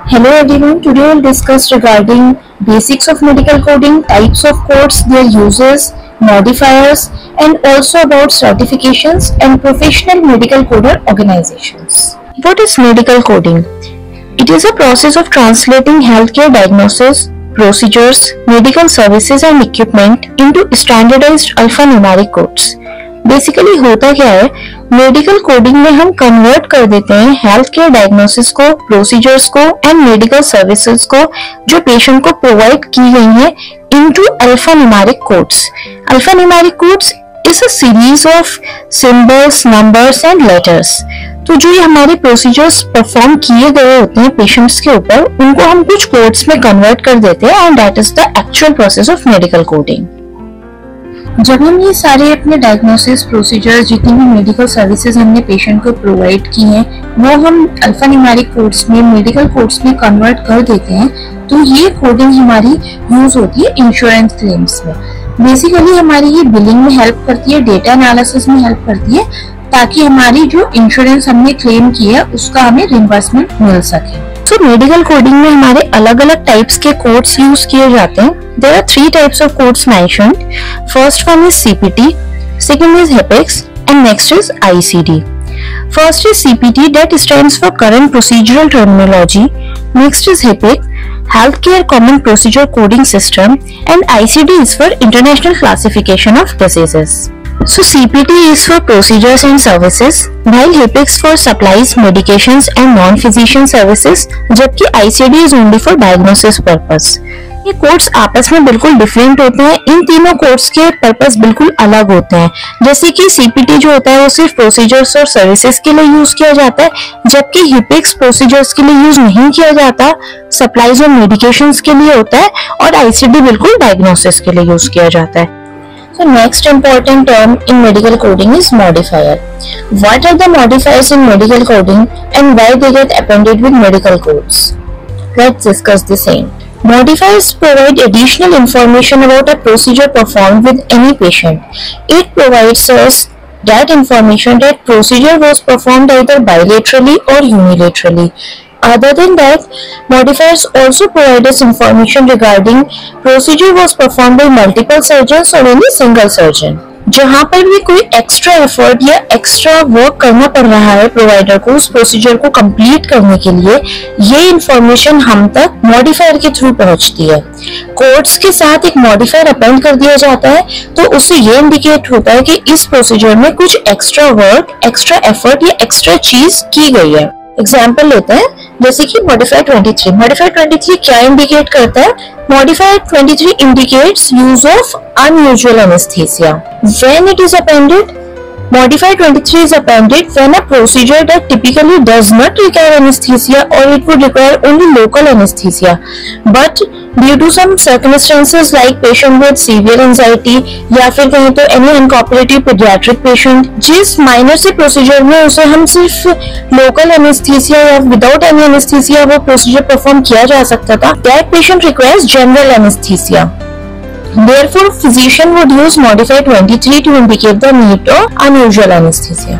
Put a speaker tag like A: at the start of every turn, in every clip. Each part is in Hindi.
A: Hello everyone, today we'll discuss regarding basics of medical coding, types of codes, their uses, modifiers, and also about certifications and professional medical coder organizations. What is medical coding? It is a process of translating healthcare diagnosis, procedures, medical services and equipment into standardized alphanumeric codes. Basically होता क्या है, मेडिकल कोडिंग में हम कन्वर्ट कर देते हैं हेल्थ केयर डायग्नोसिस को, प्रोसीजर्स को एंड मेडिकल सर्विसेज को जो पेशेंट को प्रोवाइड की गई हैं into alphanumeric codes. Alphanumeric codes is a series of symbols, numbers and letters. तो जो ये हमारे प्रोसीजर्स परफॉर्म किए गए होते हैं पेशेंट्स के ऊपर, उनको हम कुछ कोड्स में कन्वर्ट कर देते हैं and that is the actual process of medical coding. जब हम ये सारे अपने डायग्नोसिस, प्रोसीजर्स, जितनी भी मेडिकल सर्विसेज हमने पेशेंट को प्रोवाइड की हैं, वो हम अल्फान्यूमेरिक कोड्स में, मेडिकल कोड्स में कन्वर्ट कर देते हैं, तो ये कोडिंग हमारी यूज होती है इंश्योरेंस क्लेम्स में. बेसिकली हमारी ये बिलिंग में हेल्प करती है, डेटा एनालिसिस में हेल्प करती है, ताकि हमारी जो इंश्योरेंस हमने क्लेम की है उसका हमें रिम्बर्समेंट मिल सके. तो मेडिकल कोडिंग में हमारे अलग अलग टाइप्स के कोड्स यूज किए जाते हैं. There are three types of codes mentioned. First one is CPT, second is HIPEX, and next is ICD. First is CPT, that stands for Current Procedural Terminology. Next is HIPEC, Healthcare Common Procedure Coding System, and ICD is for International Classification of Diseases. So CPT is for procedures and services, while HIPEX for supplies, medications and non-physician services, जबकि ICD is only for diagnosis purpose. ये कोड्स आपस में बिल्कुल डिफरेंट होते हैं. इन तीनों कोड्स के पर्पस बिल्कुल अलग होते हैं. जैसे कि सीपीटी जो होता है वो सिर्फ प्रोसीजर्स और सर्विसेज के लिए यूज किया जाता है, जबकि हिपेक्स प्रोसीजर्स के लिए यूज नहीं किया जाता, सप्लाईज और मेडिकेशंस के लिए होता है, और आईसीडी बिल्कुल डायग्नोसिस के लिए यूज किया जाता है. So next important term in medical coding is modifier. What are the modifiers in medical coding and why they get appended with medical codes? Let's discuss the same. Modifiers provide additional information about a procedure performed with any patient. It provides us that information that procedure was performed either bilaterally or unilaterally. Other than that, modifiers also provide us information regarding procedure was performed by multiple surgeons or only single surgeon. जहाँ पर भी कोई एक्स्ट्रा एफर्ट या एक्स्ट्रा वर्क करना पड़ रहा है प्रोवाइडर को उस प्रोसीजर को कंप्लीट करने के लिए, ये इंफॉर्मेशन हम तक मॉडिफायर के थ्रू पहुंचती है. कोड्स के साथ एक मॉडिफायर अपेंड कर दिया जाता है, तो उससे ये इंडिकेट होता है कि इस प्रोसीजर में कुछ एक्स्ट्रा वर्क, एक्स्ट्रा एफर्ट या एक्स्ट्रा चीज की गई है. एग्जाम्पल लेते हैं, जैसे कि मॉडिफायर 23. मॉडिफायर 23 क्या इंडिकेट करता है? Modifier 23 indicates use of unusual anesthesia. When it is appended, modifier 23 is appended when a procedure that typically does not require anesthesia or it would require only local anesthesia, but due to some circumstances like patient with severe anxiety या फिर कहीं तो any uncooperative pediatric patient, जिस minor से procedure में उसे हम सिर्फ local anesthesia या without any anesthesia वो procedure perform किया जा सकता था, that patient requires general anesthesia. Therefore, physician would use modifier 23 to indicate the need of unusual anesthesia.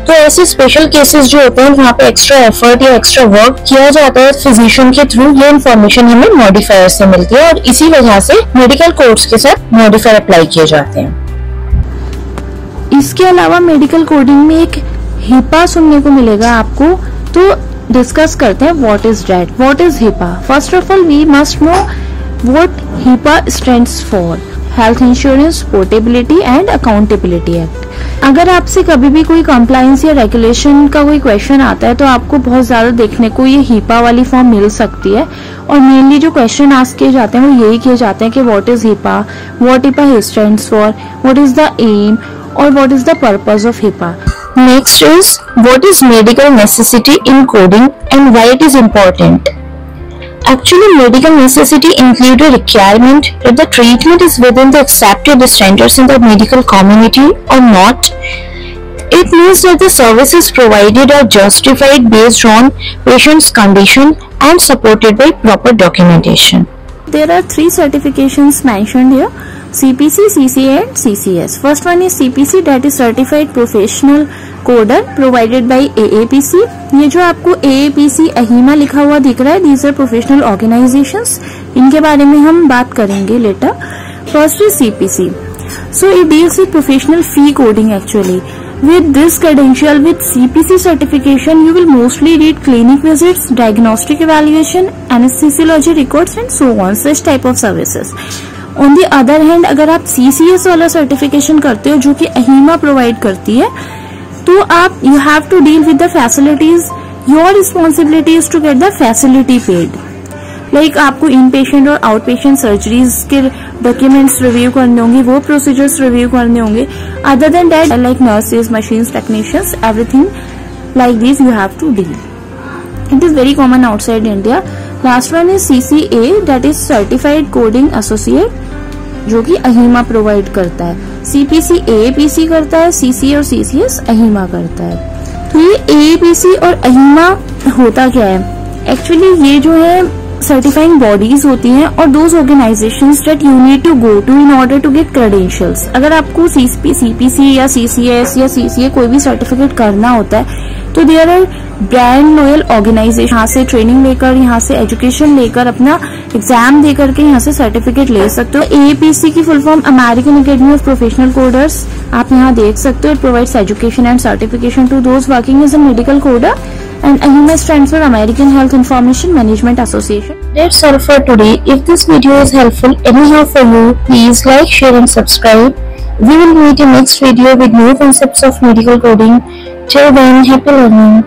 A: तो ऐसे स्पेशल केसेस जो होते हैं वहाँ पे एक्स्ट्रा एफर्ट या एक्स्ट्रा वर्क किया जाता है फिजिशियन के थ्रू, ये इन्फॉर्मेशन हमें मॉडिफायर से मिलती है और इसी वजह से मेडिकल कोड्स के साथ मॉडिफायर अप्लाई किए जाते हैं.
B: इसके अलावा मेडिकल कोडिंग में एक हिपा सुनने को मिलेगा आपको, तो डिस्कस करते हैं what is that, what is HIPAA. First of all we must know what HIPAA stands for, Health Insurance Portability and Accountability Act. अगर आपसे कभी भी कोई कंप्लायंस या रेगुलेशन का कोई क्वेश्चन आता है तो आपको बहुत ज्यादा देखने को ये HIPAA वाली फॉर्म मिल सकती है, और मेनली जो क्वेश्चन आस्क किए जाते हैं वो यही किए जाते हैं कि what is HIPAA, what HIPAA stands for, what is the aim और what is the purpose of HIPAA.
A: Next is what is medical necessity in coding and why it is important. Actually, medical necessity include a requirement that the treatment is within the accepted standards in the medical community or not. It means that the services provided are justified based on patient's condition and supported by proper documentation.
B: There are three certifications mentioned here. CPC, CCA and CCS. First one is CPC, that is Certified Professional Coder provided by AAPC. ये जो आपको AAPC अहीमा लिखा हुआ दिख रहा है, these are professional organizations. इनके बारे में हम बात करेंगे later. First is CPC. So it deals with professional fee coding actually. With this credential, with CPC certification, you will mostly read clinic visits, diagnostic evaluation, anesthesiology records and so on, such type of services. On the other hand अगर आप CCS वाला सर्टिफिकेशन करते हो जो कि अहीमा प्रोवाइड करती है, तो आप you have to deal with the facilities. Your responsibility is to get the facility paid. Like आपको इन पेशेंट और आउट पेशेंट सर्जरीज के डॉक्यूमेंट्स रिव्यू करने होंगे, वो प्रोसीजर्स रिव्यू करने होंगे. Other than that like nurses, machines, technicians, everything like this you have to deal. It is very common outside India. Last one is CCA, that is Certified Coding Associate, जो कि अहीमा प्रोवाइड करता है. CPC AAPC करता है, CCA और CCS अहीमा करता है. तो ये AAPC और अहीमा होता क्या है? एक्चुअली ये जो है सर्टिफाइंग बॉडीज होती हैं और those organizations that you need to go to in order to get credentials. अगर आपको CPC या CCS या CCA कोई भी सर्टिफिकेट करना होता है तो there are brand loyal organization. यहाँ से ट्रेनिंग लेकर, यहाँ से एजुकेशन लेकर, अपना एग्जाम दे करके यहाँ से सर्टिफिकेट ले सकते हो. AAPC की full form American Academy of Professional Coders, आप यहाँ देख सकते हो. It provides education and certification to those working as a medical coder. And AHIMA stands for American Health Information Management Association.
A: That's all for today. If this video is helpful anyhow for you, please like, share and subscribe. We will meet in next video with new concepts of medical coding. Till then, happy learning.